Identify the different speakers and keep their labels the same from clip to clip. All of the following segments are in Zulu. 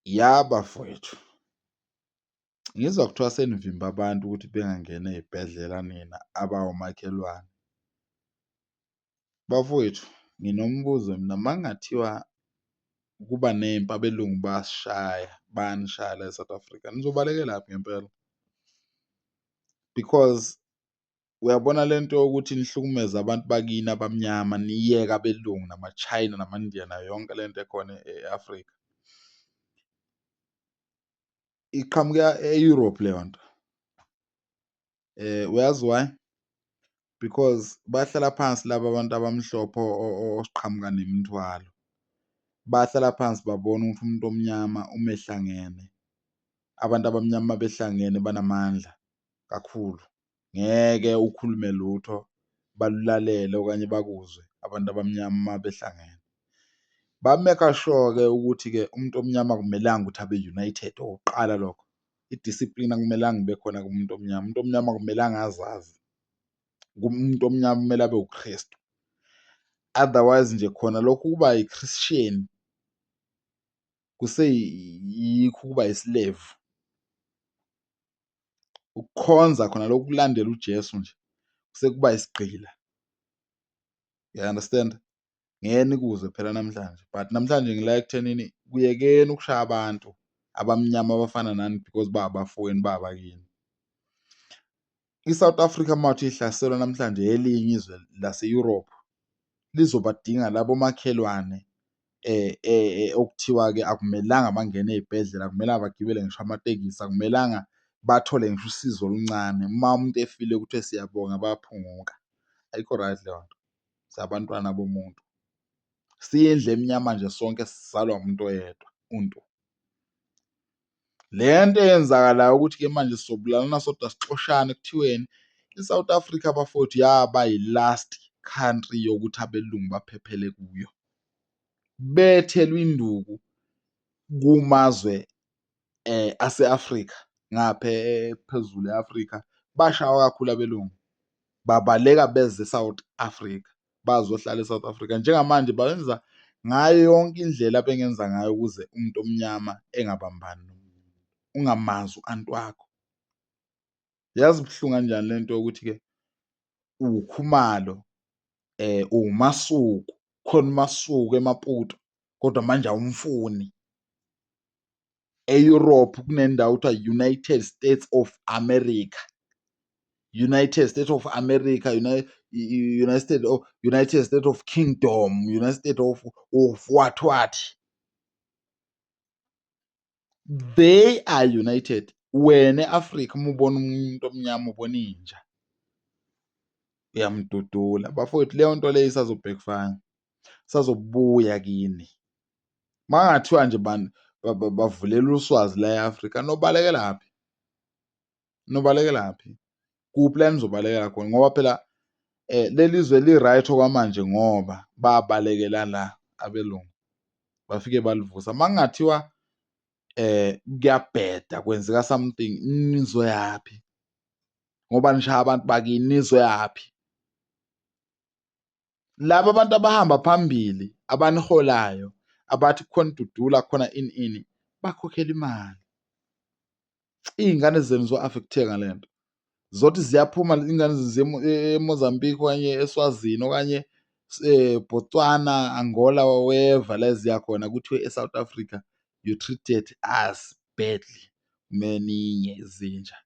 Speaker 1: Bafowethu, ngizwa kuthiwa senivimba abantu ukuthi bengangena ey'bhedlela nina abawomakhelwane. Bafowethu, nginombuzo mina, uma kungathiwa kuba nempi abelungu bayasishaya, bayanishaya la e-South Africa, nizobalekelaphi ngempela? Because uyabona le nto yokuthi nihlukumeze abantu bakini abamnyama, niyeke abelungu nama-China nama-India nayo yonke le nto ekhona e-Afrika, iqhamuka e-Europe leyo nto. Uyazi why? Because bahlala phansi laba abantu abamhlophe osiqhamuka nemithwalo, bahlala phansi babona ukuthi umuntu omnyama uma ehlangene, abantu abamnyama uma behlangene banamandla kakhulu, ngeke ukhulume lutho balulalele okanye bakuzwe abantu abamnyama uma behlangene. Ba-make-a sure-ke ukuthi-ke umuntu omnyama akumelanga ukuthi abe united. Okokuqala lokho, i-discipline akumelanga ibe khona kumuntu omnyama. Umuntu omnyama akumelanga azazi, umuntu omnyama kumele abe uKristu, otherwise nje khona lokhu ukuba yi-Christian kuseyikho ukuba isilevu. Ukukhonza khona lokhu kulandela uJesu nje sekuba isigqila. You understand? Ngeke nikuzwe phela namhlanje, but namhlanje ngila ekuthenini kuyekeni ukushaya abantu abamnyama abafana nani because bangabafowenu bangabakini. I-South Africa mawuthi ihlaselwa namhlanje elinye izwe lase-Europe, lizobadinga labo makhelwane okuthiwa-ke akumelanga bangene ey'bhedlela, akumelanga bagibele ngisho amatekisi, akumelanga bathole ngisho usizo oluncane. Uma umuntu efile kuthiwe siyabonga bayaphunguka. Ayikho right leyo nto, siyabantwana bomuntu, siyindlu emnyama nje sonke, sizalwa umuntu oyedwa, untu. Le nto eyenzakalayo ukuthi-ke manje sizobulalana sodwa sixoshane kuthiweni i-South Africa bafowethu yaba yi-last country yokuthi abelungu baphephele kuyo. Bethelwe induku kumazwe ase-Afrika, ngapha phezulu e-Afrika, bashawa kakhulu abelungu, babaleka beze e-South Africa, bazohlala e-South Africa. Njengamanje bayenza ngayo yonke indlela abengenza ngayo ukuze umuntu omnyama engabambani, ungamazi u-anti wakho. Yazi ibuhlungu kanjani le nto yokuthi-ke uwukhumalo, uwumasuku, kukhona umasuku eMaputo kodwa manje awumfuni. E-Europe kunendawo kuthiwa United States of America, United States of America, United States of Kingdom, United States of what. They are united. Wena e-Afrika uma ubona umuntu omnyama ubona inja, uyamdudula. Bafowethu, leyo nto leyo isazobhekfana, isazobuya kini. Uma kungathiwa nje bavulela uswazi la e-Afrika, nobalekelaphi? Nobalekelaphi? Kuphi la enizobalekela khona? Ngoba phela leli zwe li-right okwamanje ngoba babalekela la abelungu bafike balivusa. Uma kungathiwa kuyabheda, kwenzeka something, nizoyaphi? Ngoba nishaya abantu bakini, nizoyaphi? Laba abantu abahamba phambili abaniholayo abathi kukhona idudula, kukhona ini, bakhokhela imali. Iy'ngane zenu zo-affect-eka ngale nto, zothi ziyaphuma iy'ngane ziye e-Mozambique okanye eSwazini okanye Botswana, Angola, wherever la eziya khona, kuthiwe e-South Africa you treated us badly, meninye izinja.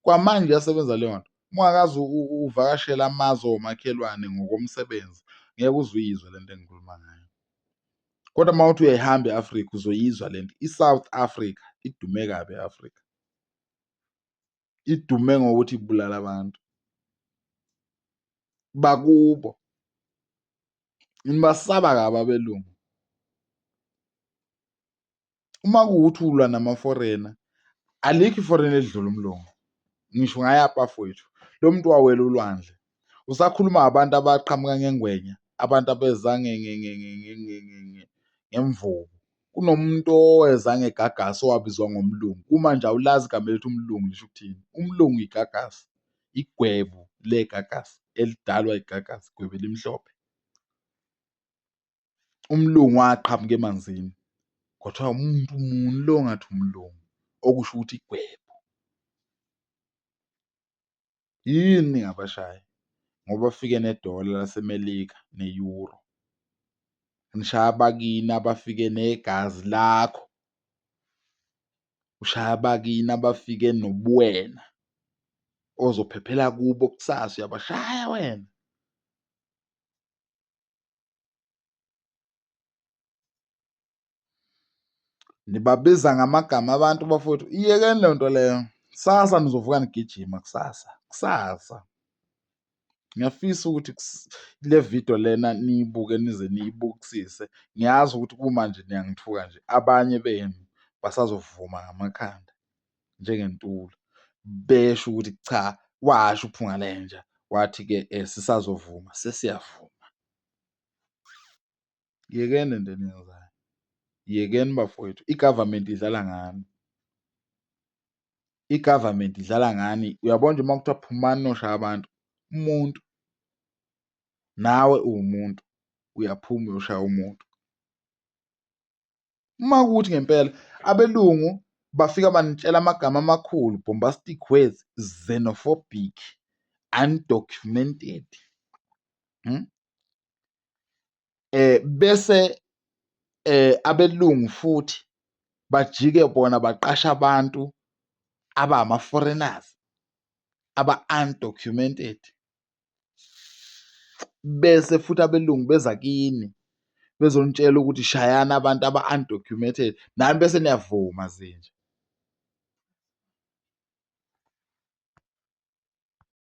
Speaker 1: Kwamanje iyasebenza leyo nto. Uma ungakaze uvakashele amazwe omakhelwane ngokomsebenzi, ngeke uze uyizwe le nto engikhuluma ngayo. Kodwa uma uthi uyayihamba e-Afrika uzoyizwa le nto. I-South Africa idume kabi e-Afrika, idume ngokuthi ibulala abantu bakubo. Nibasaba kabi abelungu. Uma kuwukuthi ulwa nama-foreigner, alikho i-foreigner elidlula umlungu. Ngisho ngayaphi bafowethu? Lo muntu wawela ulwandle. Usakhuluma ngabantu abaqhamuka ngengwenya, abantu abeza ngemvubu. Kunomuntu oweza ngegagasi owabizwa ngomlungu. Kumanje awulazi igama elithi umlungu lisho ukuthini. Umlungu igagasi, igwebu legagasi elidalwa igagasi, igwebu elimhlophe. Umlungu waqhamuka emanzini kwathiwa umuntu muni lo ongathi umlungu, okusho ukuthi igwebhu. Yini ngabashayi? Ngoba bafike nedola laseMelika ne-euro. Ngishaya abakini abafike negazi lakho, ushaya abakini abafike nobuwena ozophephela kubo kusasa, uyabashaya wena. Nibabiza ngamagama abantu bafowethu, iyekeni le nto leyo. Kusasa nizovuka nigijima kusasa, kusasa. Ngiyafisa ukuthi le video lena niyibuke nize niyibukisise. Ngiyazi ukuthi kumanje niyangithuka nje, abanye benu basazovuma ngamakhanda njengentuli, besho ukuthi cha, washo uPhungalenja wathi-ke sisazovuma, sesiyavuma. Yekeni le nto eniyenzayo, yekeni bafowethu. I-government idlala ngani, i-government idlala ngani. Uyabona nje uma kuthiwa phumani noshaya abantu, umuntu nawe uwumuntu uyaphuma uyoshaya umuntu. Uma kuwukuthi ngempela abelungu bafika banitshela amagama amakhulu, bombastic words, xenophobic, undocumented, bese abelungu futhi bajike bona baqasha abantu abama-foreigners, aba-undocumented, bese futhi abelungu beza kini bezonitshela ukuthi shayani abantu aba-undocumented, nani bese niyavuma zinje.